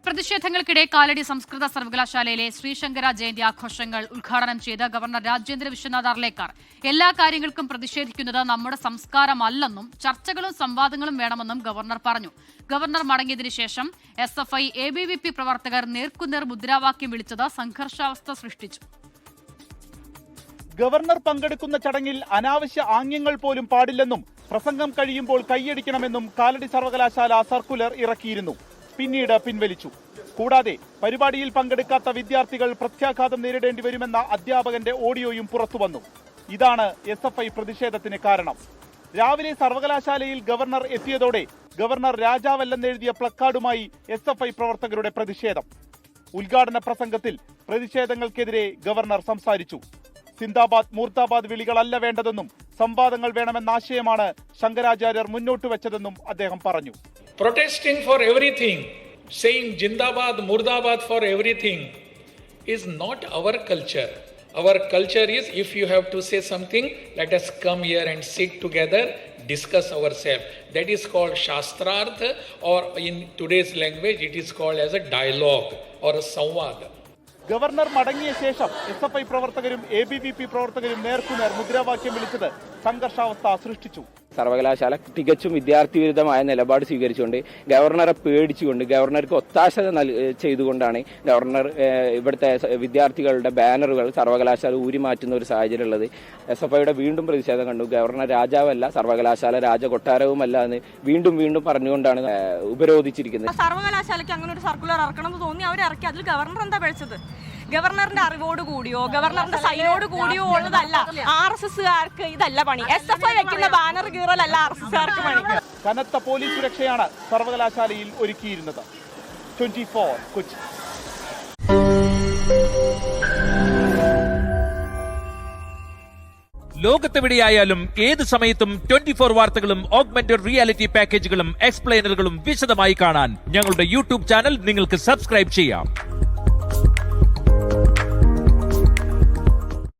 പ്രതിഷേധങ്ങൾക്കിടെ കാലടി സംസ്കൃത സർവകലാശാലയിലെ ശ്രീശങ്കര ജയന്തി ആഘോഷങ്ങൾ ഉദ്ഘാടനം ചെയ്ത ഗവർണർ രാജേന്ദ്ര വിശ്വനാഥ് അർലേക്കർ എല്ലാ കാര്യങ്ങൾക്കും പ്രതിഷേധിക്കുന്നത് നമ്മുടെ സംസ്കാരമല്ലെന്നും ചർച്ചകളും സംവാദങ്ങളും വേണമെന്നും ഗവർണർ പറഞ്ഞു. ഗവർണർ മടങ്ങിയതിനു ശേഷം SFI ABVP പ്രവർത്തകർ നേർക്കുനേർ മുദ്രാവാക്യം വിളിച്ചത് സംഘർഷാവസ്ഥ സൃഷ്ടിച്ചു. ഗവർണർ പങ്കെടുക്കുന്ന ചടങ്ങിൽ അനാവശ്യ ആംഗ്യങ്ങൾ പോലും പാടില്ലെന്നും പ്രസംഗം കഴിയുമ്പോൾ കൈയടിക്കണമെന്നും കാലടി സർവകലാശാല സർക്കുലർ ഇറക്കിയിരുന്നു. പിന്നീട് പിൻവലിച്ചു. കൂടാതെ പരിപാടിയിൽ പങ്കെടുക്കാത്ത വിദ്യാർത്ഥികൾ പ്രത്യാഘാതം നേരിടേണ്ടി വരുമെന്ന അധ്യാപകന്റെ ഓഡിയോയും പുറത്തുവന്നു. ഇതാണ് SFI പ്രതിഷേധത്തിന് കാരണം. രാവിലെ സർവകലാശാലയിൽ ഗവർണർ എത്തിയതോടെ ഗവർണർ രാജാവല്ലെന്നെഴുതിയ പ്ലക്കാർഡുമായി SFI പ്രവർത്തകരുടെ പ്രതിഷേധം. ഉദ്ഘാടന പ്രസംഗത്തിൽ പ്രതിഷേധങ്ങൾക്കെതിരെ ഗവർണർ സംസാരിച്ചു. സിന്ദാബാദ് മൂർദാബാദ് വിളികളല്ല വേണ്ടതെന്നും സംവാദങ്ങൾ വേണമെന്ന ആശയമാണ് ശങ്കരാചാര്യർ മുന്നോട്ട് വെച്ചതെന്നും അദ്ദേഹം പറഞ്ഞു. Protesting for everything, saying Jindabad, Murdabad for everything is not our culture. Our culture is, if you have to say something, let us come here and sit together, discuss ourselves. That is called Shastrarth, or in today's language it is called as a dialogue or a samvad. Governor മടങ്ങിയ ശേഷം SFI പ്രവർത്തകരും ABVP പ്രവർത്തകരും നേർക്കുനേർ മുദ്രാവാക്യം വിളിച്ചത് സംഘർഷാവസ്ഥ സൃഷ്ടിച്ചു. സർവകലാശാല തികച്ചും വിദ്യാർത്ഥി വിരുദ്ധമായ നിലപാട് സ്വീകരിച്ചുകൊണ്ട് ഗവർണറെ പേടിച്ചുകൊണ്ട് ഗവർണർക്ക് ഒത്താശ ചെയ്തുകൊണ്ടാണ് ഗവർണർ ഇവിടുത്തെ വിദ്യാർത്ഥികളുടെ ബാനറുകൾ സർവകലാശാല ഊരിമാറ്റുന്ന ഒരു സാഹചര്യം ഉള്ളത്. SFIയുടെ വീണ്ടും പ്രതിഷേധം കണ്ടു. ഗവർണർ രാജാവല്ല, സർവകലാശാല രാജകൊട്ടാരവുമല്ല എന്ന് വീണ്ടും പറഞ്ഞുകൊണ്ടാണ് ഉപരോധിച്ചിരിക്കുന്നത്. സർവകലാശാലയ്ക്ക് അങ്ങനെ ഒരു സർക്കുലർ ഇറക്കണം എന്ന് തോന്നി അവരിറക്കി. അതിൽ ഗവർണർ എന്താ പഠിച്ചത്? ഗവർണറിന്റെ അറിവോട് കൂടിയോ ഗവർണറിന്റെ സൈനോട് കൂടിയോ ഉള്ളതല്ല RSSകാർക്ക് ഇതല്ല പണി. SFI വെക്കുന്ന ബാനർ കീറലല്ല RSSകാർക്ക് പണി. കനത്ത പോലീസ് സുരക്ഷയാണ് സർവകലാശാലയിൽ ഒരുക്കിയിരുന്നത്. 24 കൊച്ചി. ലോകത്തെവിടെയായാലും ഏത് സമയത്തും 24 വാർത്തകളും ഓഗ്മെന്റഡ് റിയാലിറ്റി പാക്കേജുകളും എക്സ്പ്ലെയിനറുകളും വിശദമായി കാണാൻ ഞങ്ങളുടെ YouTube ചാനൽ നിങ്ങൾക്ക് സബ്സ്ക്രൈബ് ചെയ്യാം.